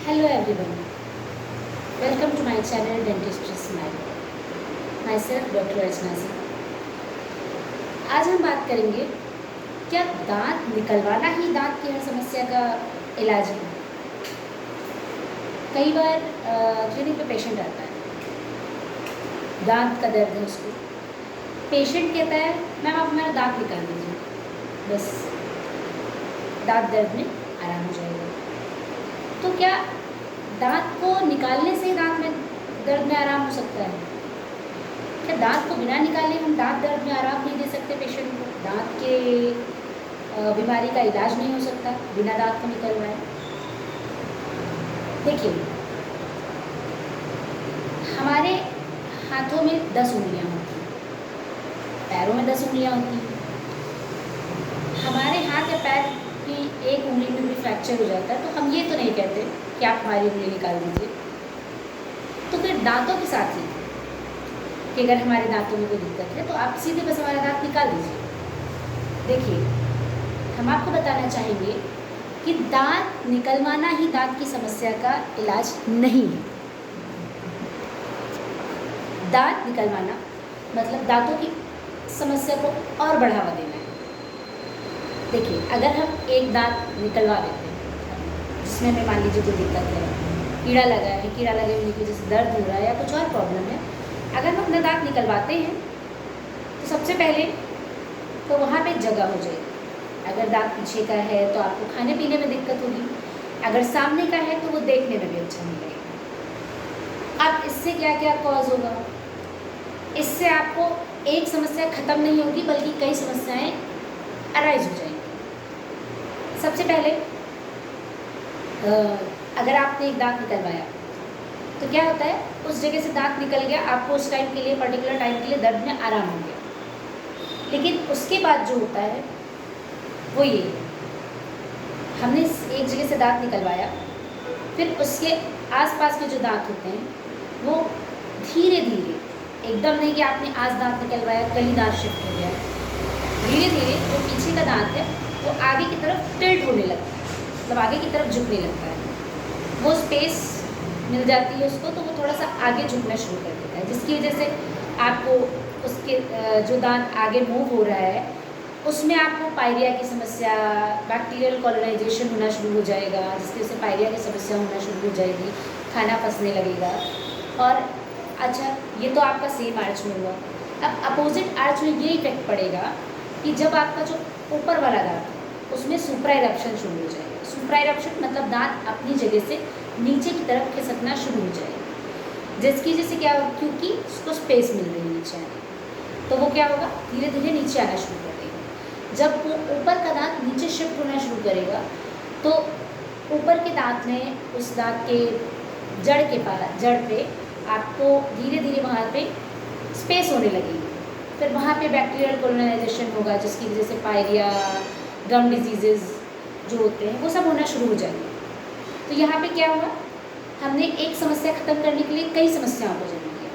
Hello everyone, welcome to my channel Dentistry Smile. Myself Dr. Archana Singh. आज हम बात करेंगे क्या दांत निकलवाना ही दांत की हर समस्या का इलाज है। कई बार क्लिनिक पे पेशेंट आता है, दांत का दर्द है उसको। पेशेंट कहता है मैम आप हमारा दांत निकाल दीजिए, बस दांत दर्द में आराम हो जाएगा। तो क्या दांत को निकालने से दांत में दर्द में आराम हो सकता है? क्या दांत को बिना निकाले हम दांत दर्द में आराम नहीं दे सकते पेशेंट को? दांत के बीमारी का इलाज नहीं हो सकता बिना दांत को निकलवाए? देखिए, हमारे हाथों में 10 उंगलियां होती हैं, पैरों में 10 उंगलियां होती हैं। हमारे हाथ या पैर की एक उंगली में भी फ्रैक्चर हो जाता है तो हम ये तो नहीं कहते कि आप हमारी उंगली निकाल दीजिए। तो फिर दांतों के साथ ही कि अगर हमारे दांतों में कोई दिक्कत है तो आप सीधे बस हमारा दांत निकाल दीजिए। देखिए, हम आपको बताना चाहेंगे कि दांत निकलवाना ही दांत की समस्या का इलाज नहीं है। दांत निकलवाना मतलब दांतों की समस्या को और बढ़ावा देना है। देखिए, अगर हम एक दांत निकलवा देते हैं जिसमें हमें मान लीजिए कोई दिक्कत है, कीड़ा लगा है, कीड़ा लगे होने की वजह से दर्द हो रहा है या कुछ और प्रॉब्लम है, अगर हम अपना दांत निकलवाते हैं तो सबसे पहले तो वहाँ पे जगह हो जाएगी। अगर दांत पीछे का है तो आपको खाने पीने में दिक्कत होगी, अगर सामने का है तो वो देखने में भी अच्छा नहीं लगेगा। अब इससे क्या क्या कॉज होगा? इससे आपको एक समस्या ख़त्म नहीं होगी बल्कि कई समस्याएं अराइज हो जाएंगी। सबसे पहले अगर आपने एक दांत निकलवाया तो क्या होता है, उस जगह से दांत निकल गया, आपको उस टाइम के लिए पर्टिकुलर टाइम के लिए दर्द में आराम हो गया। लेकिन उसके बाद जो होता है वो ये, हमने एक जगह से दांत निकलवाया, फिर उसके आसपास के जो दांत होते हैं वो धीरे धीरे, एकदम नहीं कि आपने आज दांत निकलवाया कल ही दांत शिफ्ट हो गया, धीरे धीरे जो पीछे का दांत है वो आगे की तरफ टिल्ट होने लगता है, मतलब आगे की तरफ झुकने लगता है। वो स्पेस मिल जाती है उसको तो वो थोड़ा सा आगे झुकना शुरू कर देता है, जिसकी वजह से आपको उसके जो दांत आगे मूव हो रहा है उसमें आपको पायरिया की समस्या, बैक्टीरियल कॉलोनाइजेशन होना शुरू हो जाएगा, जिसकी वजह से पायरिया की समस्या होना शुरू हो जाएगी, खाना फंसने लगेगा। और अच्छा, ये तो आपका सेम आर्च में हुआ। अब अपोजिट आर्च में ये इफेक्ट पड़ेगा कि जब आपका जो ऊपर वाला दांत है उसमें सुप्रा इरप्शन शुरू हो जाएगा। सुप्रा इरप्शन मतलब दांत अपनी जगह से नीचे की तरफ खिसकना शुरू हो जाएगा, जिसकी वजह से क्या होगा, क्योंकि उसको स्पेस मिल रही है नीचे आने, तो वो क्या होगा, धीरे धीरे नीचे आना शुरू कर देगा। जब वो ऊपर का दांत नीचे शिफ्ट होना शुरू करेगा तो ऊपर के दांत में, उस दांत के जड़ के पास, जड़ पे आपको धीरे धीरे वहाँ पे स्पेस होने लगेगी। फिर वहाँ पे बैक्टीरियल कॉलोनाइजेशन होगा, जिसकी वजह से पायरिया, गम डिजीजेज जो होते हैं वो सब होना शुरू हो जाएंगे। तो यहाँ पे क्या हुआ, हमने एक समस्या ख़त्म करने के लिए कई समस्याओं को जन्म दिया।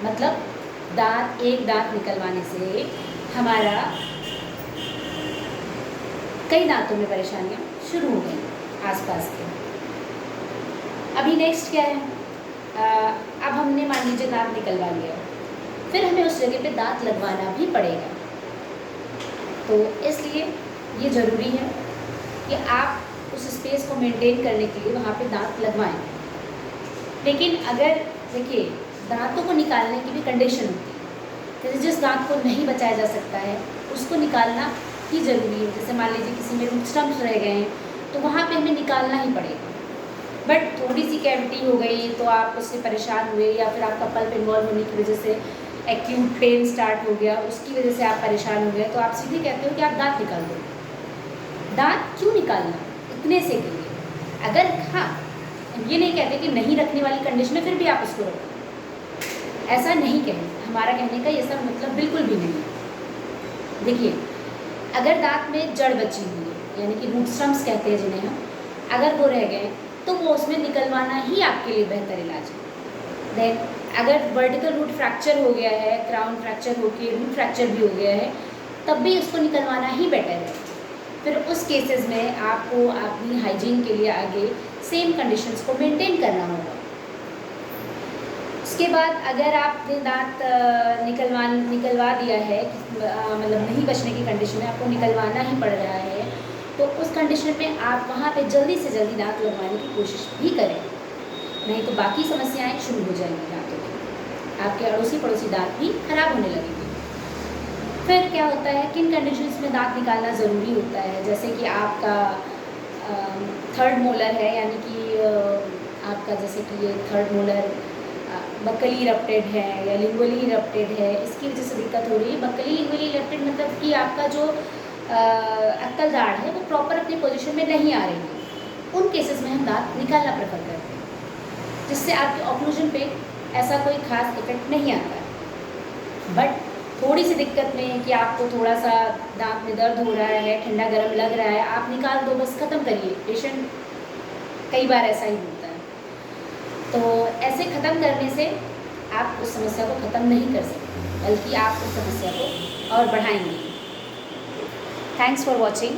मतलब एक दांत निकलवाने से हमारा कई दांतों में परेशानियाँ शुरू हो गई आसपास के। अभी नेक्स्ट क्या है, अब हमने मान लीजिए दांत निकलवा लिया, फिर हमें उस जगह पे दांत लगवाना भी पड़ेगा। तो इसलिए ये ज़रूरी है कि आप उस स्पेस को मेंटेन करने के लिए वहाँ पे दांत लगवाएं। लेकिन अगर देखिए, दांतों को निकालने की भी कंडीशन होती है, जैसे जिस दांत को नहीं बचाया जा सकता है उसको निकालना ही ज़रूरी है। जैसे मान लीजिए किसी में रूट स्टम्प्स रह गए हैं तो वहाँ पे हमें निकालना ही पड़ेगा। बट थोड़ी सी कैविटी हो गई तो आप उससे परेशान हुए, या फिर आपका पल्प इन्वॉल्व होने की वजह से एक्यूट पेन स्टार्ट हो गया, उसकी वजह से आप परेशान हो गए, तो आप सीधे कहते हो कि आप दांत निकाल दो। दांत क्यों निकालना? इतने से के लिए। अगर हाँ, ये नहीं कहते कि नहीं रखने वाली कंडीशन है फिर भी आप उसको रखो, ऐसा नहीं कहना। हमारा कहने का ये सब मतलब बिल्कुल भी नहीं है। देखिए, अगर दांत में जड़ बची हुई है, यानी कि रूट स्टम्प्स कहते हैं जिन्हें हम, अगर वो रह गए तो वो उसमें निकलवाना ही आपके लिए बेहतर इलाज है। देन अगर वर्टिकल रूट फ्रैक्चर हो गया है, क्राउन फ्रैक्चर होके रूट फ्रैक्चर भी हो गया है, तब भी उसको निकलवाना ही बेटर है। फिर उस केसेस में आपको अपनी हाइजीन के लिए आगे सेम कंडीशंस को मेंटेन करना होगा। उसके बाद अगर आपने दांत निकलवा दिया है, मतलब नहीं बचने की कंडीशन में आपको निकलवाना ही पड़ रहा है, तो उस कंडीशन में आप वहाँ पे जल्दी से जल्दी दांत लगवाने की कोशिश भी करें, नहीं तो बाकी समस्याएं शुरू हो जाएंगी दांतों की, आपके अड़ोसी पड़ोसी दांत भी खराब होने लगेंगे। फिर क्या होता है, किन कंडीशंस में दांत निकालना ज़रूरी होता है, जैसे कि आपका थर्ड मोलर है, यानी कि आपका जैसे कि ये थर्ड मोलर बक्कली इरप्टेड है या लिंगुअली इरप्टेड है, इसकी वजह से दिक्कत हो रही है। बक्कली लिंगुअली इरप्टेड मतलब कि आपका जो अक्कल दाढ़ है वो प्रॉपर अपनी पोजीशन में नहीं आ रही है। उन केसेस में हम दांत निकालना प्रेफर करते हैं, जिससे आपके ऑक्लूजन पे ऐसा कोई खास इफेक्ट नहीं आता है। बट थोड़ी सी दिक्कत में है कि आपको थोड़ा सा दांत में दर्द हो रहा है, ठंडा गर्म लग रहा है, आप निकाल दो, बस ख़त्म करिए। पेशेंट कई बार ऐसा ही होता है, तो ऐसे ख़त्म करने से आप उस समस्या को ख़त्म नहीं कर सकते, बल्कि आप उस समस्या को और बढ़ाएंगे। Thanks for watching.